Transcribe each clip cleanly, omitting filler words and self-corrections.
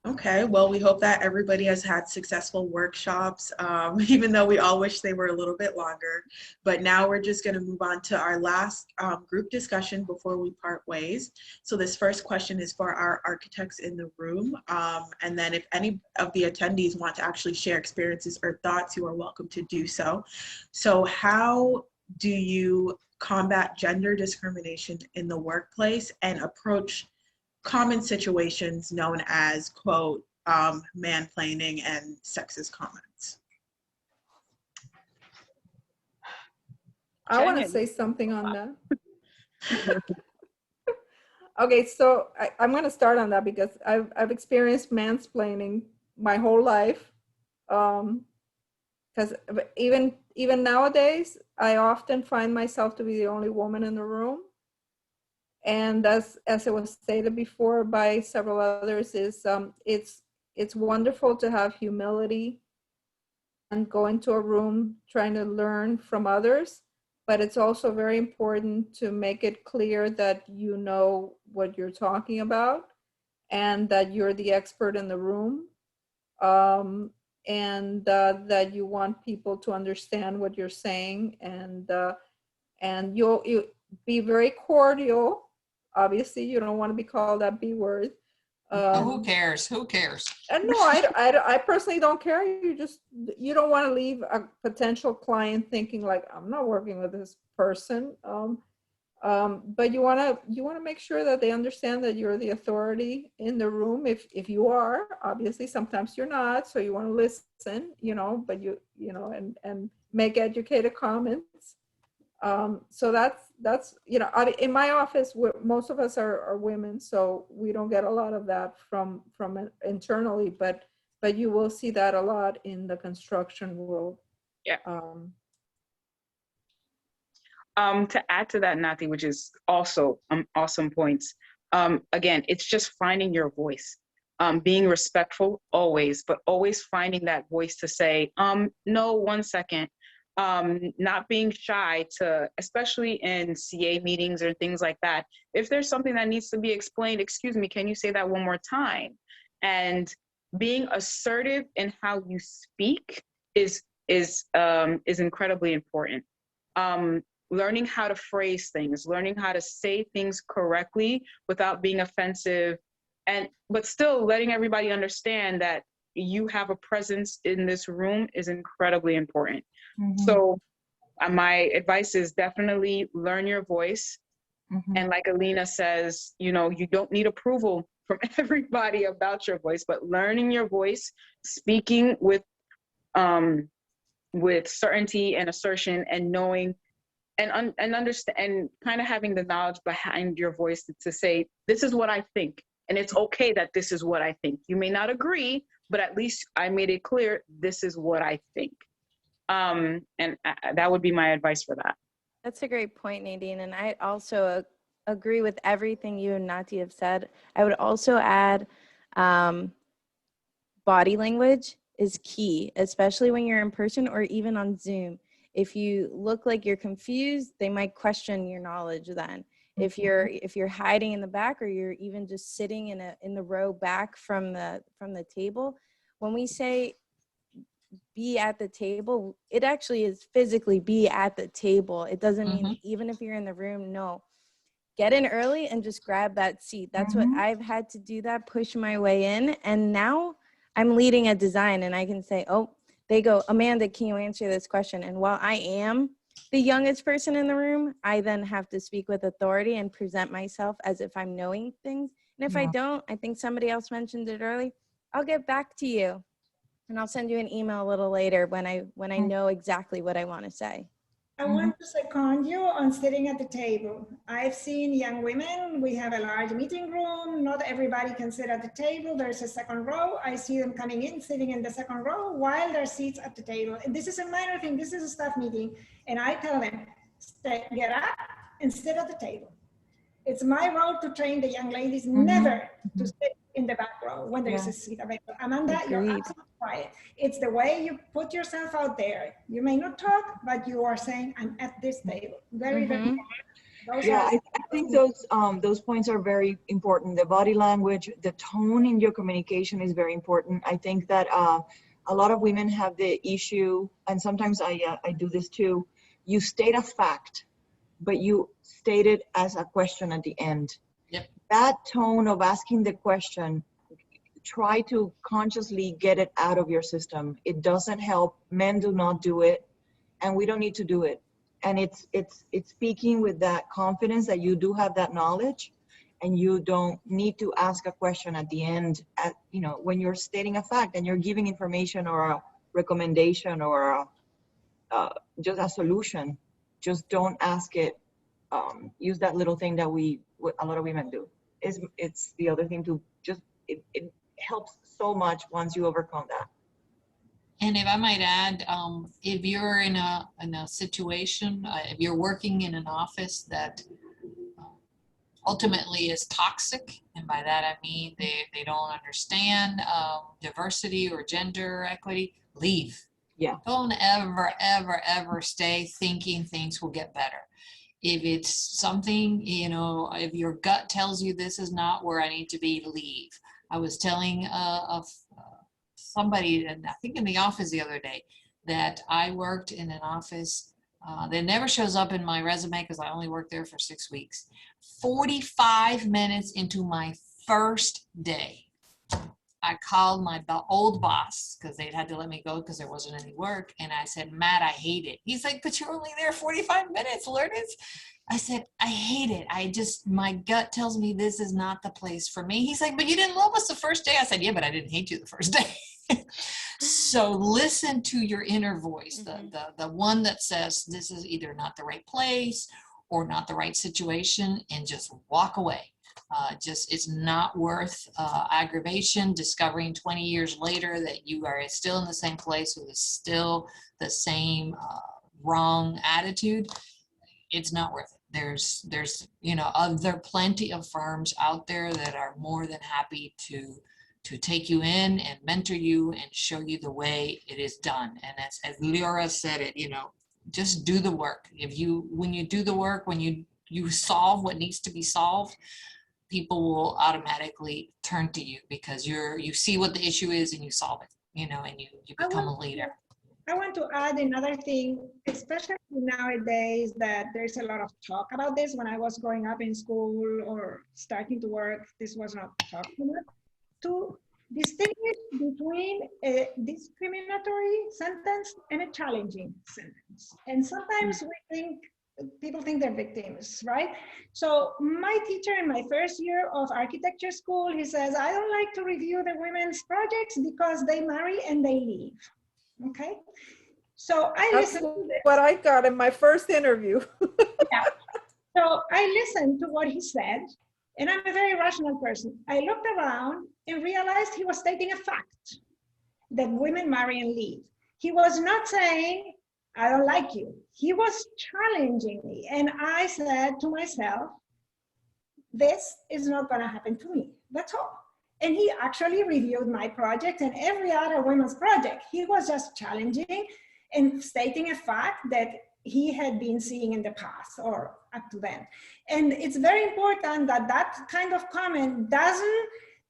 Okay, well, we hope that everybody has had successful workshops, even though we all wish they were a little bit longer. But now we're just going to move on to our last group discussion before we part ways. So this first question is for our architects in the room. And then if any of the attendees want to actually share experiences or thoughts, you are welcome to do so. So how do you combat gender discrimination in the workplace and approach common situations known as, quote, mansplaining and sexist comments? I want to say something on that. Okay, so I'm going to start on that because I've experienced mansplaining my whole life. Because even nowadays, I often find myself to be the only woman in the room. And as it was stated before by several others, is it's wonderful to have humility and go into a room trying to learn from others, but it's also very important to make it clear that you know what you're talking about and that you're the expert in the room, and that you want people to understand what you're saying, and you'll be very cordial. Obviously, you don't want to be called that B word. Who cares? Who cares? And no, I personally don't care. You don't want to leave a potential client thinking like, I'm not working with this person. But you want to make sure that they understand that you're the authority in the room. If you are, obviously, sometimes you're not. So you want to listen, but you know, and make educated comments. So that's in my office, most of us are women, so we don't get a lot of that from internally, but you will see that a lot in the construction world. Yeah. To add to that, Nati, which is also awesome points. Again, it's just finding your voice, being respectful always, but always finding that voice to say, no, 1 second. Not being shy to, especially in CA meetings or things like that, if there's something that needs to be explained, excuse me, can you say that one more time? And being assertive in how you speak is incredibly important. Learning how to phrase things, learning how to say things correctly without being offensive, but still letting everybody understand that you have a presence in this room is incredibly important. Mm-hmm. So my advice is definitely learn your voice. Mm-hmm. And like Alina says, you don't need approval from everybody about your voice, but learning your voice, speaking with certainty and assertion, and knowing and understand, and kind of having the knowledge behind your voice to say, this is what I think. And it's okay that this is what I think. You may not agree, but at least I made it clear, this is what I think. And that would be my advice for that. That's a great point, Nadine. And I also agree with everything you and Nati have said. I would also add body language is key, especially when you're in person or even on Zoom. If you look like you're confused, they might question your knowledge then. If you're hiding in the back, or you're even just sitting in the row back from the table, when we say be at the table, it actually is physically be at the table. It doesn't mean even if you're in the room, no. Get in early and just grab that seat. That's what I've had to do, that push my way in. And now I'm leading a design and I can say, oh, they go, Amanda, can you answer this question? And while I am the youngest person in the room, I then have to speak with authority and present myself as if I'm knowing things. And if I don't, I think somebody else mentioned it early, I'll get back to you. And I'll send you an email a little later when I know exactly what I want to say. I want to second you on sitting at the table. I've seen young women, we have a large meeting room, not everybody can sit at the table, there's a second row. I see them coming in, sitting in the second row while their seats at the table. And this is a minor thing, this is a staff meeting. And I tell them, get up and sit at the table. It's my role to train the young ladies never to sit in the back row when there's a seat available. Amanda, you're absolutely right. It's the way you put yourself out there. You may not talk, but you are saying, I'm at this table. Very, very important. Those Yeah, are I think those points are very important. The body language, the tone in your communication is very important. I think that a lot of women have the issue, and sometimes I do this too. You state a fact, but you state it as a question at the end. Yep. That tone of asking the question, try to consciously get it out of your system. It doesn't help. Men do not do it, and we don't need to do it. And it's speaking with that confidence that you do have that knowledge, and you don't need to ask a question at the end. You know, when you're stating a fact and you're giving information or a recommendation or just a solution, just don't ask it. Use that little thing that a lot of women do. It's the other thing to just it helps so much once you overcome that. And if I might add, if you're in a situation, if you're working in an office that ultimately is toxic, and by that I mean they don't understand diversity or gender equity, leave. Yeah. Don't ever, ever, ever stay thinking things will get better. If it's something, you know, if your gut tells you this is not where I need to be, leave. I was telling of somebody, and I think in the office the other day, that I worked in an office that never shows up in my resume because I only worked there for 6 weeks. 45 minutes into my first day, I called my old boss because they'd had to let me go because there wasn't any work. And I said, Matt, I hate it. He's like, but you're only there 45 minutes, Lourdes. I said, I hate it. My gut tells me this is not the place for me. He's like, but you didn't love us the first day. I said, yeah, but I didn't hate you the first day. So listen to your inner voice, the one that says this is either not the right place or not the right situation, and just walk away. It's not worth aggravation, discovering 20 years later that you are still in the same place with still the same wrong attitude. It's not worth it. There's you know, there are plenty of firms out there that are more than happy to take you in and mentor you and show you the way it is done. And as Leora said it, you know, just do the work. When you do the work, when you solve what needs to be solved, people will automatically turn to you because you see what the issue is and you solve it, you know, and you become a leader. I want to add another thing, especially nowadays that there's a lot of talk about this. When I was growing up in school or starting to work, this was not talked about. To distinguish between a discriminatory sentence and a challenging sentence. And sometimes people think they're victims, right? So my teacher in my first year of architecture school, he says, I don't like to review the women's projects because they marry and they leave. Okay, so That's what I got in my first interview. Yeah. So I listened to what he said, and I'm a very rational person. I looked around and realized he was stating a fact that women marry and leave. He was not saying, I don't like you. He was challenging me. And I said to myself, this is not going to happen to me. That's all. And he actually reviewed my project and every other women's project. He was just challenging and stating a fact that he had been seeing in the past or up to then. And it's very important that that kind of comment doesn't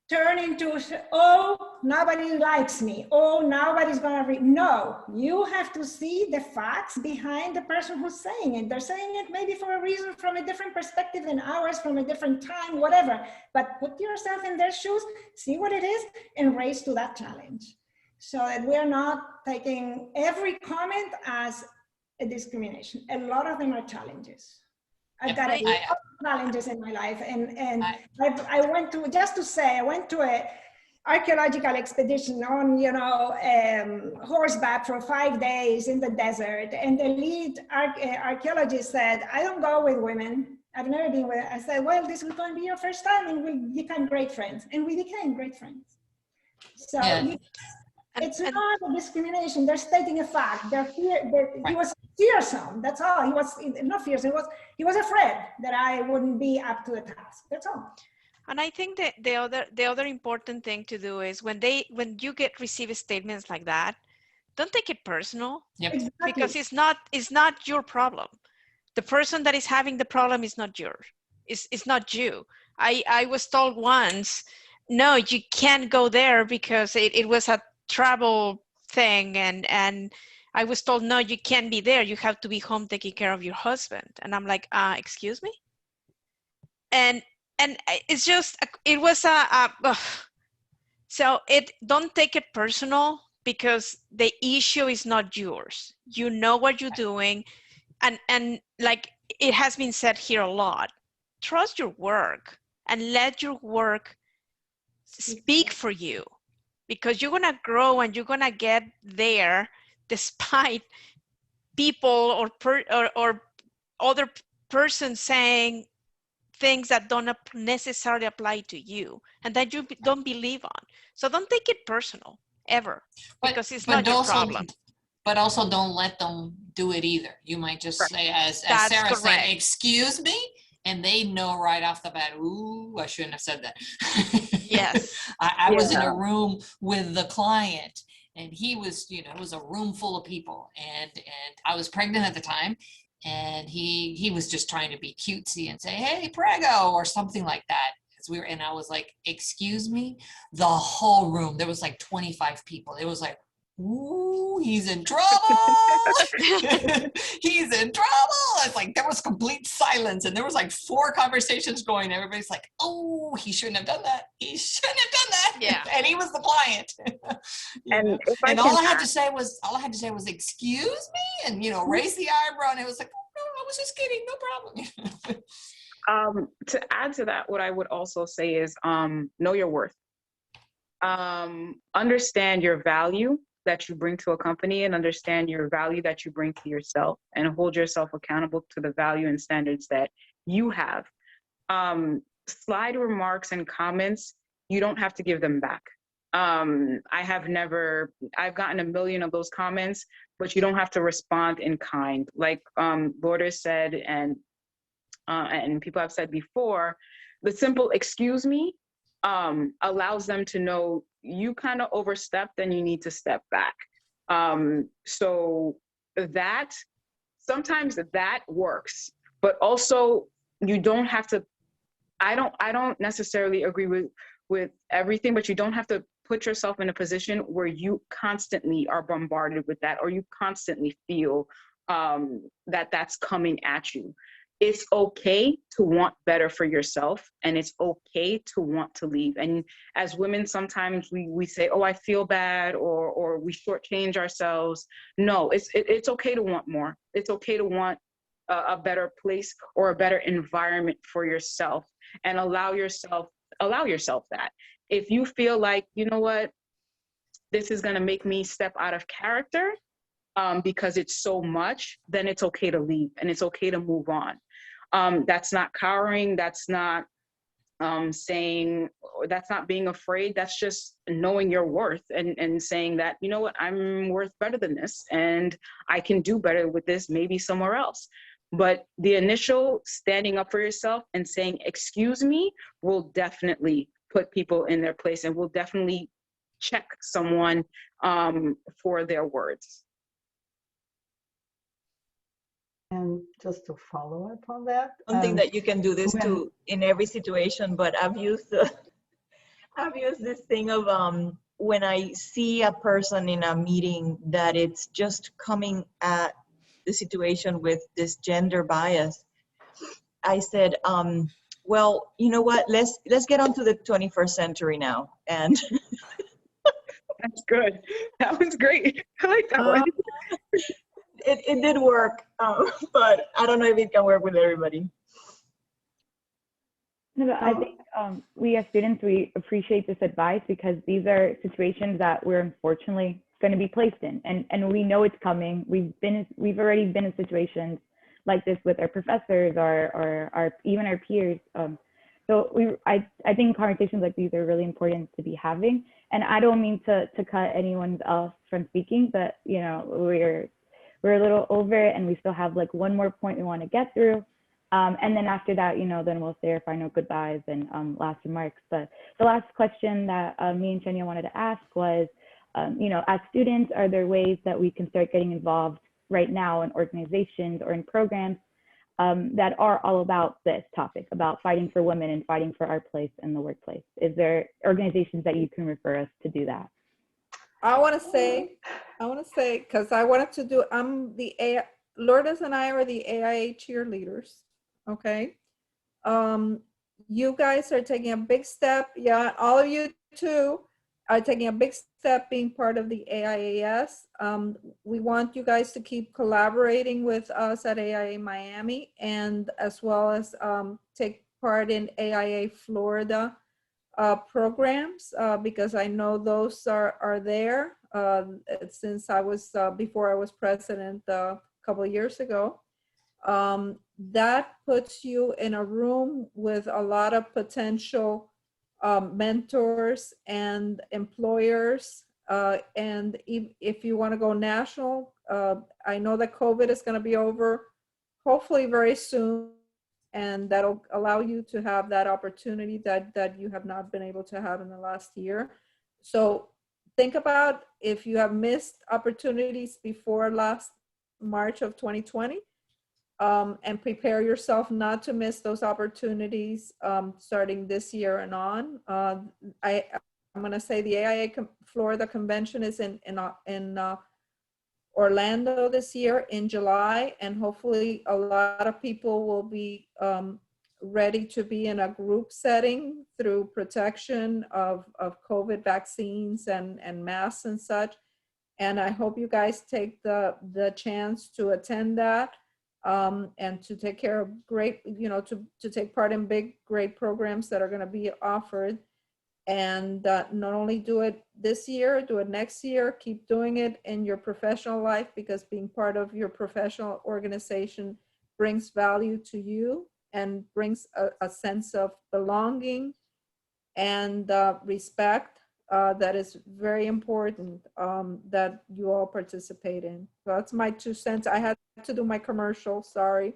turn into, oh, nobody likes me. Oh, nobody's gonna read. No, you have to see the facts behind the person who's saying it. They're saying it maybe for a reason, from a different perspective than ours, from a different time, whatever. But put yourself in their shoes, see what it is, and raise to that challenge. So that we're not taking every comment as a discrimination. A lot of them are challenges. I've got a lot of challenges in my life, and I went to, just to say, I went to a archaeological expedition on, you know, horseback for 5 days in the desert, and the lead archaeologist said, I don't go with women. I've never been with. I said, well, this is going to be your first time, and we become great friends, and we became great friends. So. Yeah. It's not a discrimination. They're stating a fact. He was fearsome. That's all. He was not fearsome. He was afraid that I wouldn't be up to the task. That's all. And I think that the other important thing to do is when you receive statements like that, don't take it personal. Yep. Exactly. Because it's not your problem. The person that is having the problem is not yours. It's not you. I was told once, no, you can't go there because it was a travel thing, and I was told, no, you can't be there. You have to be home taking care of your husband. And I'm like, excuse me? And it's just, it was so don't take it personal, because the issue is not yours. You know what you're doing. And like it has been said here a lot, trust your work and let your work speak for you, because you're gonna grow and you're gonna get there despite people or other person saying things that don't necessarily apply to you and that you don't believe on. So don't take it personal ever, because it's not your problem. But also don't let them do it either. You might just say, as That's Sarah correct. said, excuse me, and they know right off the bat, ooh, I shouldn't have said that. Yes. I was in a room with the client, and he was, you know, it was a room full of people, and I was pregnant at the time, and he was just trying to be cutesy and say, hey, prego, or something like that. And I was like, excuse me, the whole room, there was like 25 people. It was like, ooh, he's in trouble. He's in trouble. It's like there was complete silence, and there was like 4 conversations going. Everybody's like, oh, he shouldn't have done that. He shouldn't have done that. Yeah. And he was the client. And all I had to say was, excuse me, and raise the eyebrow, and it was like, oh, no, I was just kidding, no problem. To add to that, what I would also say is know your worth. Understand your value that you bring to a company, and understand your value that you bring to yourself, and hold yourself accountable to the value and standards that you have. Slide remarks and comments, you don't have to give them back. I've gotten a million of those comments, but you don't have to respond in kind. Like Lourdes said, and people have said before, the simple excuse me allows them to know you kind of overstepped and you need to step back. So that sometimes that works, but also you don't have to, I don't necessarily agree with everything, but you don't have to put yourself in a position where you constantly are bombarded with that, or you constantly feel that that's coming at you. It's okay to want better for yourself, and it's okay to want to leave. And as women, sometimes we say, oh, I feel bad, or we shortchange ourselves. No, it's okay to want more. It's okay to want a better place or a better environment for yourself, and allow yourself that. If you feel like, you know what, this is going to make me step out of character because it's so much, then it's okay to leave, and it's okay to move on. That's not cowering. That's not saying, that's not being afraid. That's just knowing your worth, and saying that, you know what, I'm worth better than this, and I can do better with this, maybe somewhere else. But the initial standing up for yourself and saying, excuse me, will definitely put people in their place, and will definitely check someone for their words. And just to follow up on that, Something that you can do this to in every situation, but I've used this thing of when I see a person in a meeting that it's just coming at the situation with this gender bias, I said, well, you know what, let's get on to the 21st century now. And That's good. That was great. I like that one. It did work, but I don't know if it can work with everybody. No, but I think we as students, we appreciate this advice, because these are situations that we're unfortunately going to be placed in, and we know it's coming. We've already been in situations like this with our professors or even our peers. So I think conversations like these are really important to be having. And I don't mean to cut anyone else from speaking, but we're a little over it, and we still have like one more point we want to get through. And then after that, then we'll say our final goodbyes and last remarks. But the last question that me and Chenia wanted to ask was, as students, are there ways that we can start getting involved right now in organizations or in programs that are all about this topic, about fighting for women and fighting for our place in the workplace? Is there organizations that you can refer us to do that? I want to say, because I wanted to do, Lourdes and I are the AIA cheerleaders, okay? You guys are taking a big step. Yeah, all of you too are taking a big step being part of the AIAS. We want you guys to keep collaborating with us at AIA Miami, and as well as take part in AIA Florida programs, because I know those are there since I was, before I was president a couple of years ago. That puts you in a room with a lot of potential mentors and employers. And if you want to go national, I know that COVID is going to be over hopefully very soon, and that'll allow you to have that opportunity that you have not been able to have in the last year. So think about if you have missed opportunities before last March of 2020, and prepare yourself not to miss those opportunities starting this year and on. I'm going to say the AIA Florida convention is in Orlando this year in July, and hopefully a lot of people will be ready to be in a group setting through protection of COVID vaccines and masks and such. And I hope you guys take the chance to attend that and to take care of great, to take part in big, great programs that are going to be offered. And not only do it this year, do it next year, keep doing it in your professional life, because being part of your professional organization brings value to you and brings a sense of belonging and respect that is very important that you all participate in. So that's my 2 cents. I had to do my commercial, sorry.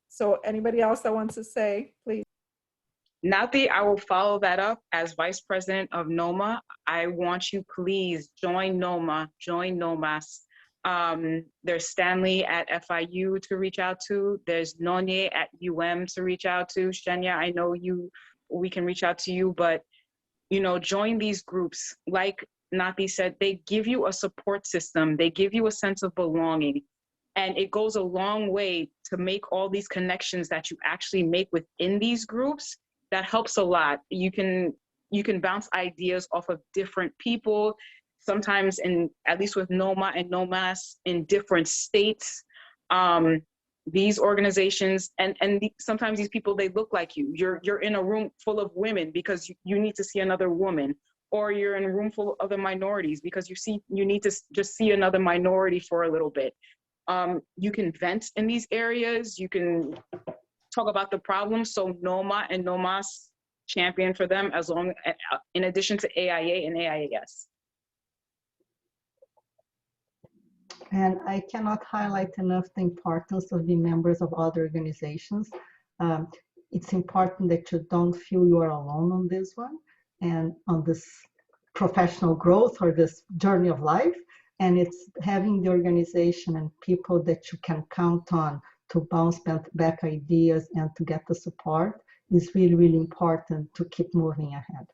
So anybody else that wants to say, please. Nati, I will follow that up as Vice President of NOMA. I want you, please join NOMA, join NOMAS. There's Stanley at FIU to reach out to. There's Nonye at UM to reach out to. Shenya, I know we can reach out to you, but join these groups. Like Nati said, they give you a support system. They give you a sense of belonging. And it goes a long way to make all these connections that you actually make within these groups. That helps a lot. You can bounce ideas off of different people, sometimes at least with NOMA and NOMAS in different states. These organizations, and sometimes these people, they look like you. You're in a room full of women because you need to see another woman, or you're in a room full of other minorities because you need to just see another minority for a little bit. You can vent in these areas. You can talk about the problems. So NOMA and NOMAS champion for them, in addition to AIA and AIAS. And I cannot highlight enough the importance of being members of other organizations. It's important that you don't feel you are alone on this one and on this professional growth or this journey of life. And it's having the organization and people that you can count on to bounce back ideas and to get the support is really, really important to keep moving ahead.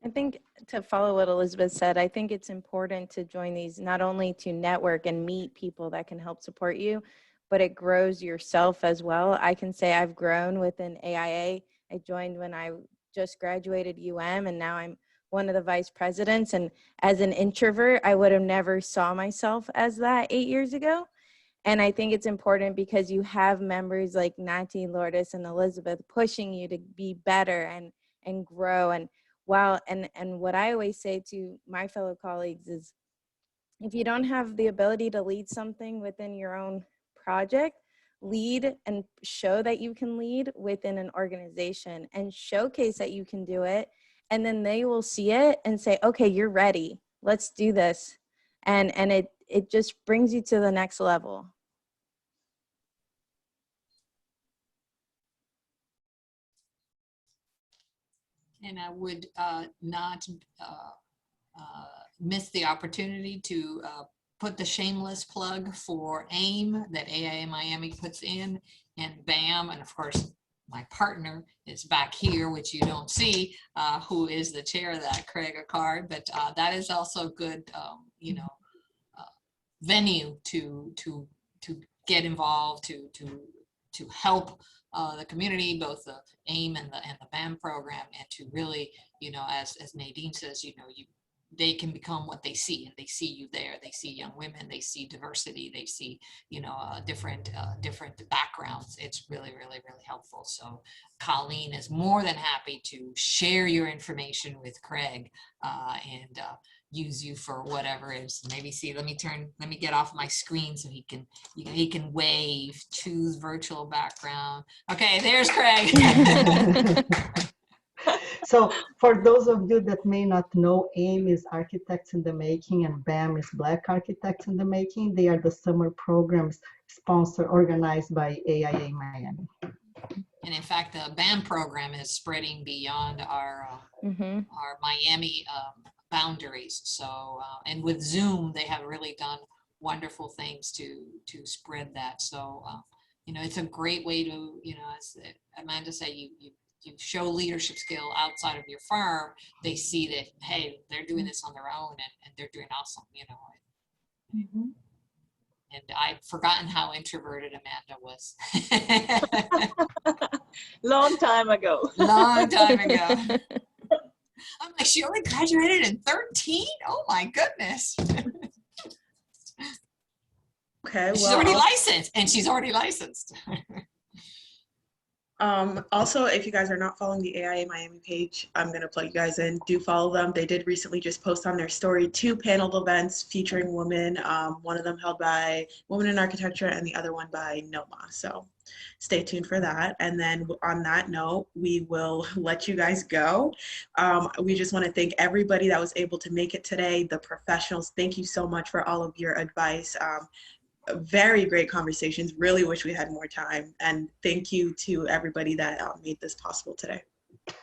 I think to follow what Elizabeth said, I think it's important to join these not only to network and meet people that can help support you, but it grows yourself as well. I can say I've grown within AIA. I joined when I just graduated UM, and now I'm one of the vice presidents. And as an introvert, I would have never saw myself as that 8 years ago. And I think it's important because you have members like Nati, Lourdes, and Elizabeth pushing you to be better and grow. And what I always say to my fellow colleagues is, if you don't have the ability to lead something within your own project, lead and show that you can lead within an organization and showcase that you can do it. And then they will see it and say, okay, you're ready. Let's do this. And it just brings you to the next level. And I would not miss the opportunity to put the shameless plug for AIM that AIA Miami puts in, and BAM, and of course, my partner is back here, which you don't see, who is the chair of that, Craig Acard, but that is also good, you know, venue to get involved, to help the community, both the AIM and the BAM program, and to really, you know, as Nadine says, you know, they can become what they see, and they see you there. They see young women, they see diversity, they see, you know, different backgrounds. It's really, really, really helpful. So Colleen is more than happy to share your information with Craig and use you for whatever is. Maybe see, let me get off my screen so he can wave, choose virtual background. Okay, there's Craig. So for those of you that may not know, AIM is Architects in the Making and BAM is Black Architects in the Making. They are the summer programs organized by AIA Miami. And in fact, the BAM program is spreading beyond our Miami boundaries. So, and with Zoom, they have really done wonderful things to spread that. So, you know, it's a great way to, you know, as Amanda said, you show leadership skill outside of your firm. They see that, hey, they're doing this on their own, and they're doing awesome, you know. And I've forgotten how introverted Amanda was. Long time ago. Long time ago. I'm like, she only graduated in 13? Oh my goodness. Okay, She's well, already licensed, and she's already licensed. Also, if you guys are not following the AIA Miami page, I'm going to plug you guys in. Do follow them. They did recently just post on their story 2 panel events featuring women, one of them held by Women in Architecture and the other one by NOMA. So stay tuned for that. And then on that note, we will let you guys go. We just want to thank everybody that was able to make it today, the professionals. Thank you so much for all of your advice. Very great conversations. Really wish we had more time. And thank you to everybody that made this possible today.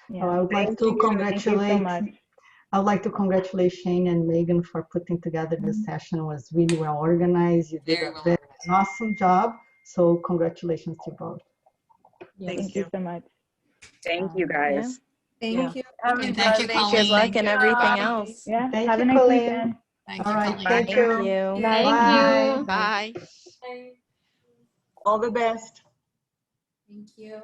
Yeah. I would like to congratulate. I would like to congratulate Shane and Megan for putting together this session. It was really well organized. You did a very awesome job. So congratulations to both. Thank you so much. Thank you, guys. Thank you. And thank you, Colleen. Good luck and everything else. Yeah. Thank Have you, a nice Colleen. weekend. Thank All you, right. Colleen. Thank you. Bye. Bye. Bye. All the best. Thank you.